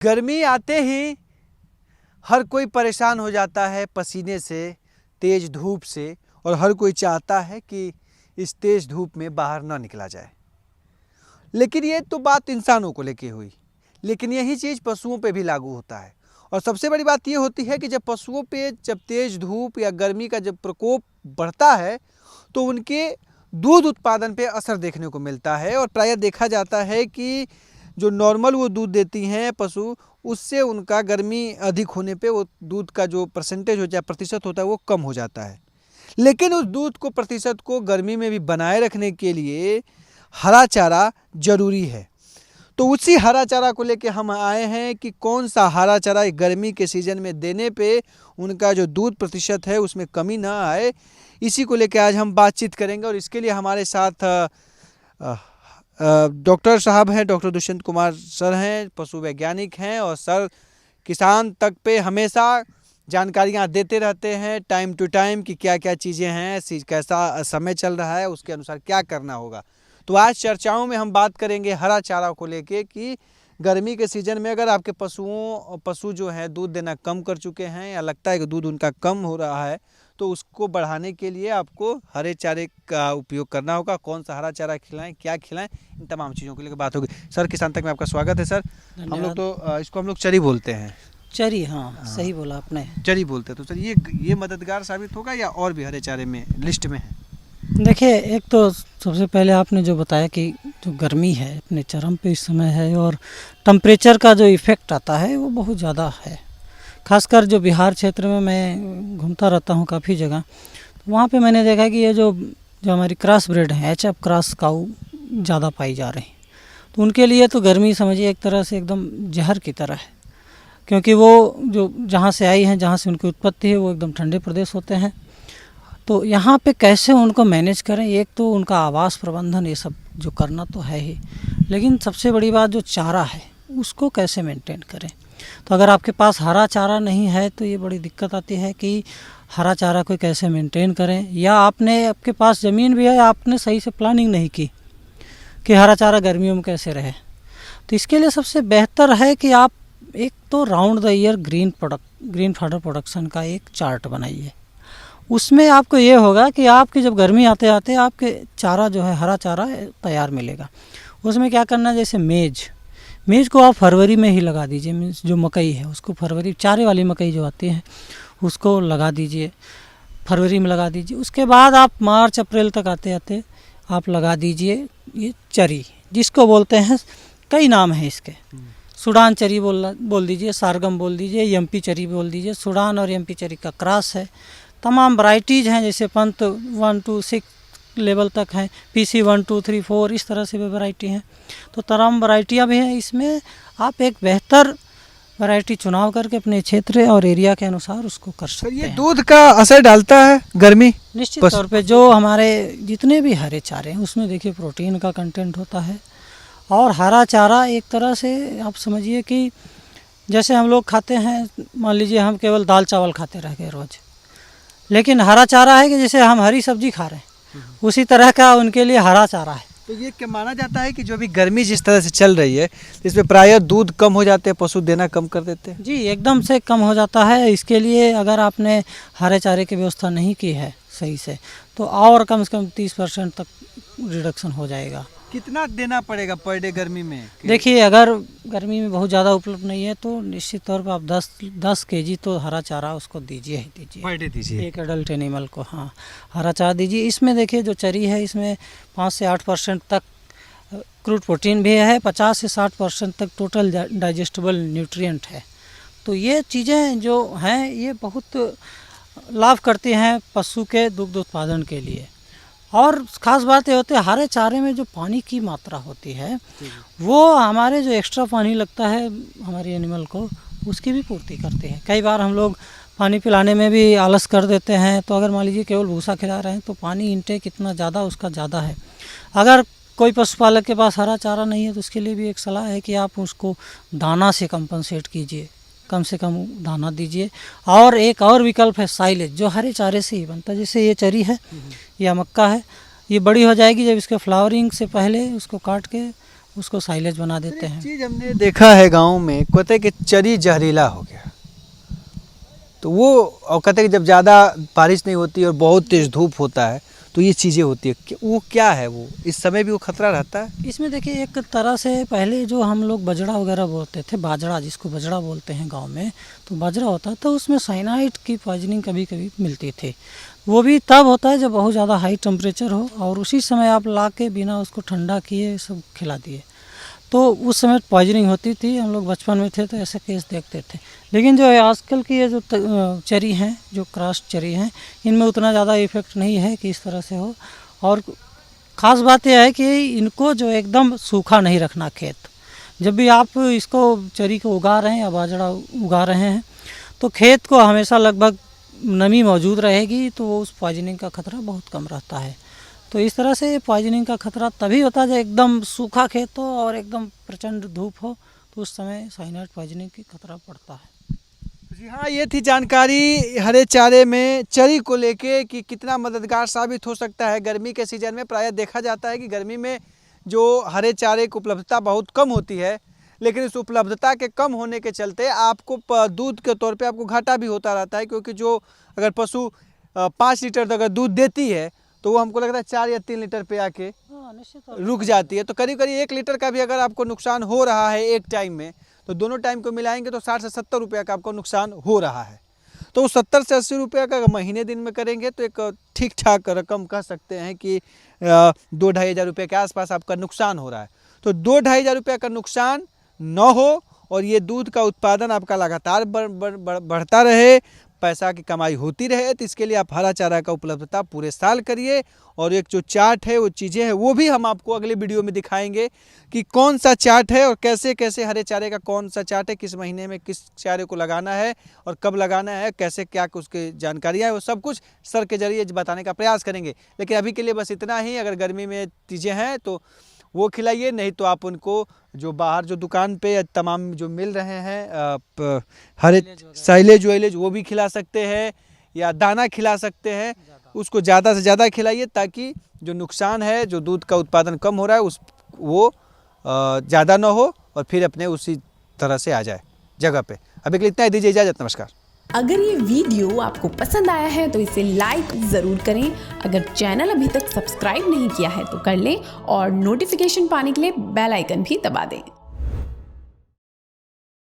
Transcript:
गर्मी आते ही हर कोई परेशान हो जाता है पसीने से, तेज़ धूप से, और हर कोई चाहता है कि इस तेज़ धूप में बाहर ना निकला जाए। लेकिन ये तो बात इंसानों को लेके हुई, लेकिन यही चीज़ पशुओं पे भी लागू होता है। और सबसे बड़ी बात ये होती है कि जब पशुओं पे जब तेज़ धूप या गर्मी का जब प्रकोप बढ़ता है तो उनके दूध उत्पादन पे असर देखने को मिलता है। और प्रायः देखा जाता है कि जो नॉर्मल वो दूध देती हैं पशु, उससे उनका गर्मी अधिक होने पे वो दूध का जो परसेंटेज हो जाए, प्रतिशत होता है, वो कम हो जाता है। लेकिन उस दूध को, प्रतिशत को गर्मी में भी बनाए रखने के लिए हरा चारा ज़रूरी है। तो उसी हरा चारा को लेके हम आए हैं कि कौन सा हरा चारा गर्मी के सीज़न में देने पे उनका जो दूध प्रतिशत है उसमें कमी ना आए, इसी को लेके आज हम बातचीत करेंगे। और इसके लिए हमारे साथ डॉक्टर साहब हैं, डॉक्टर दुष्यंत कुमार सर हैं, पशु वैज्ञानिक हैं, और सर किसान तक पे हमेशा जानकारियाँ देते रहते हैं टाइम टू टाइम कि क्या क्या चीज़ें हैं, कैसा समय चल रहा है, उसके अनुसार क्या करना होगा। तो आज चर्चाओं में हम बात करेंगे हरा चारा को लेके कि गर्मी के सीज़न में अगर आपके पशु जो हैं दूध देना कम कर चुके हैं या लगता है कि दूध उनका कम हो रहा है, तो उसको बढ़ाने के लिए आपको हरे चारे का उपयोग करना होगा। कौन सा हरा चारा खिलाएं, क्या खिलाएं, इन तमाम चीज़ों को लेकर बात होगी। सर किसान तक में आपका स्वागत है। सर हम लोग तो इसको हम लोग चरी बोलते हैं। चरी, हाँ सही बोला आपने, चरी बोलते हैं। तो सर ये मददगार साबित होगा या और भी हरे चारे में लिस्ट में है? देखिए, एक तो सबसे पहले आपने जो बताया कि जो गर्मी है अपने चरम पे इस समय है, और टेम्परेचर का जो इफ़ेक्ट आता है वो बहुत ज़्यादा है। खासकर जो बिहार क्षेत्र में मैं घूमता रहता हूँ काफ़ी जगह, तो वहाँ पे मैंने देखा कि ये जो हमारी क्रॉस ब्रीड है, एचएफ क्रॉस काऊ ज़्यादा पाई जा रही, तो उनके लिए तो गर्मी समझिए एक तरह से एकदम जहर की तरह है। क्योंकि वो जो जहाँ से आई हैं, जहाँ से उनकी उत्पत्ति है, वो एकदम ठंडे प्रदेश होते हैं। तो यहाँ पे कैसे उनको मैनेज करें, एक तो उनका आवास प्रबंधन, ये सब जो करना तो है ही, लेकिन सबसे बड़ी बात जो चारा है उसको कैसे मेंटेन करें। तो अगर आपके पास हरा चारा नहीं है तो ये बड़ी दिक्कत आती है कि हरा चारा को कैसे मेंटेन करें, या आपके पास ज़मीन भी है, आपने सही से प्लानिंग नहीं की कि हरा चारा गर्मियों में कैसे रहे। तो इसके लिए सबसे बेहतर है कि आप एक तो round the year green fodder production का एक चार्ट बनाइए। उसमें आपको ये होगा कि आपकी जब गर्मी आते आते आपके चारा जो है हरा चारा तैयार मिलेगा। उसमें क्या करना है, जैसे मेज़ को आप फरवरी में ही लगा दीजिए। मीन्स जो मकई है उसको फरवरी, चारे वाली मकई जो आती है उसको लगा दीजिए, फरवरी में लगा दीजिए। उसके बाद आप मार्च अप्रैल तक आते आते आप लगा दीजिए ये चरी, जिसको बोलते हैं, कई नाम हैं इसके, सूडान चरी बोल दीजिए, सारगम बोल दीजिए, एमपी चरी बोल दीजिए। सूडान और एमपी चरी का क्रॉस है। तमाम वैरायटीज़ हैं, जैसे पंत 1 to 6 लेवल तक हैं, PC 1 2 3 4, इस तरह से भी वैरायटी हैं। तो तमाम वैरायटियाँ भी हैं। इसमें आप एक बेहतर वैरायटी चुनाव करके अपने क्षेत्र और एरिया के अनुसार उसको कर सकते हैं। ये दूध का असर डालता है गर्मी? निश्चित तौर पे जो हमारे जितने भी हरे चारे हैं उसमें देखिए प्रोटीन का कंटेंट होता है। और हरा चारा एक तरह से आप समझिए कि जैसे हम लोग खाते हैं, मान लीजिए हम केवल दाल चावल खाते रह गए रोज़, लेकिन हरा चारा है कि जैसे हम हरी सब्जी खा रहे हैं, उसी तरह का उनके लिए हरा चारा है। तो ये क्या माना जाता है कि जो भी गर्मी जिस तरह से चल रही है, इसमें प्रायः दूध कम हो जाते हैं, पशु देना कम कर देते हैं? जी, एकदम से कम हो जाता है। इसके लिए अगर आपने हरे चारे की व्यवस्था नहीं की है सही से, तो और कम से कम 30% तक रिडक्शन हो जाएगा। कितना देना पड़ेगा पर डे गर्मी में? देखिए, अगर गर्मी में बहुत ज़्यादा उपलब्ध नहीं है तो निश्चित तौर पर आप 10 kg तो हरा चारा उसको दीजिए ही दीजिए, पर डे दीजिए एक एडल्ट एनिमल को। हाँ, हरा चारा दीजिए। इसमें देखिए जो चरी है इसमें 5 से 8% तक क्रूड प्रोटीन भी है, 50 से 60% तक टोटल डाइजेस्टेबल न्यूट्रिएंट है। तो ये चीज़ें जो हैं ये बहुत लाभ करती हैं पशु के दुग्ध उत्पादन के लिए। और ख़ास बात ये होती है, हरे चारे में जो पानी की मात्रा होती है वो हमारे जो एक्स्ट्रा पानी लगता है हमारे एनिमल को, उसकी भी पूर्ति करती है। कई बार हम लोग पानी पिलाने में भी आलस कर देते हैं, तो अगर मान लीजिए केवल भूसा खिला रहे हैं तो पानी इंटेक इतना ज़्यादा उसका ज़्यादा है। अगर कोई पशुपालक के पास हरा चारा नहीं है तो उसके लिए भी एक सलाह है कि आप उसको दाना से कंपनसेट कीजिए, कम से कम दाना दीजिए। और एक और विकल्प है साइलेज, जो हरे चारे से ही बनता है। जैसे ये चरी है या मक्का है, ये बड़ी हो जाएगी, जब इसके फ्लावरिंग से पहले उसको काट के उसको साइलेज बना देते हैं। चीज़ हमने देखा है गांव में, कहते हैं कि चरी जहरीला हो गया, तो वो और कहते हैं कि जब ज़्यादा बारिश नहीं होती और बहुत तेज़ धूप होता है तो ये चीज़ें होती है। वो क्या है, वो इस समय भी वो खतरा रहता है? इसमें देखिए एक तरह से पहले जो हम लोग बजड़ा वगैरह बोलते थे, बाजरा जिसको बजड़ा बोलते हैं गांव में, तो बाजरा होता तो उसमें साइनाइड की पॉइजनिंग कभी कभी मिलती थी। वो भी तब होता है जब बहुत ज़्यादा हाई टेम्परेचर हो और उसी समय आप ला के बिना उसको ठंडा किए सब खिला दिए, तो उस समय पॉइजनिंग होती थी। हम लोग बचपन में थे तो ऐसे केस देखते थे। लेकिन जो आजकल की ये जो चरी हैं, जो क्रॉस चरी हैं, इनमें उतना ज़्यादा इफेक्ट नहीं है कि इस तरह से हो। और ख़ास बात यह है कि इनको जो एकदम सूखा नहीं रखना खेत। जब भी आप इसको चरी को उगा रहे हैं या बाजरा उगा रहे हैं तो खेत को हमेशा लगभग नमी मौजूद रहेगी, तो उस पॉइजनिंग का खतरा बहुत कम रहता है। तो इस तरह से पॉइजनिंग का खतरा तभी होता है जब एकदम सूखा खेत हो और एकदम प्रचंड धूप हो, तो उस समय साइनाइड पॉइजनिंग की खतरा पड़ता है। जी हाँ, ये थी जानकारी हरे चारे में चरी को लेके कि कितना मददगार साबित हो सकता है। गर्मी के सीज़न में प्रायः देखा जाता है कि गर्मी में जो हरे चारे की उपलब्धता बहुत कम होती है, लेकिन इस उपलब्धता के कम होने के चलते आपको दूध के तौर पे आपको घाटा भी होता रहता है, क्योंकि जो अगर पशु 5 लीटर अगर दूध देती है तो वो हमको लगता है 4 या 3 लीटर पे आके रुक जाती है। तो करीब करीब 1 लीटर का भी अगर आपको नुकसान हो रहा है एक टाइम में, तो दोनों टाइम को मिलाएंगे तो 60 से 70 रुपये का आपको नुकसान हो रहा है। तो 70 से 80 रुपये का महीने दिन में करेंगे तो एक ठीक ठाक रकम कह सकते हैं कि 2-2.5 हज़ार रुपये के आसपास आपका नुकसान हो रहा है। तो 2-2.5 हज़ार रुपये का नुकसान न हो और ये दूध का उत्पादन आपका लगातार बढ़ता रहे, पैसा की कमाई होती रहे, तो इसके लिए आप हरा चारा का उपलब्धता पूरे साल करिए। और एक जो चार्ट है, वो चीज़ें हैं, वो भी हम आपको अगले वीडियो में दिखाएंगे कि कौन सा चार्ट है और कैसे कैसे हरे चारे का कौन सा चार्ट है, किस महीने में किस चारे को लगाना है और कब लगाना है, कैसे क्या उसकी जानकारियाँ है, वो सब कुछ सर के जरिए बताने का प्रयास करेंगे। लेकिन अभी के लिए बस इतना ही। अगर गर्मी में चीज़ें हैं तो वो खिलाइए, नहीं तो आप उनको जो बाहर जो दुकान पे या तमाम जो मिल रहे हैं हरे साइलेज वाइलेज वो भी खिला सकते हैं या दाना खिला सकते हैं। उसको ज़्यादा से ज़्यादा खिलाइए ताकि जो नुकसान है, जो दूध का उत्पादन कम हो रहा है वो ज़्यादा ना हो और फिर अपने उसी तरह से आ जाए जगह पे। अभी के लिए इतना ही, दीजिए इजाज़त, नमस्कार। अगर ये वीडियो आपको पसंद आया है तो इसे लाइक ज़रूर करें। अगर चैनल अभी तक सब्सक्राइब नहीं किया है तो कर लें और नोटिफिकेशन पाने के लिए बेल आइकन भी दबा दें।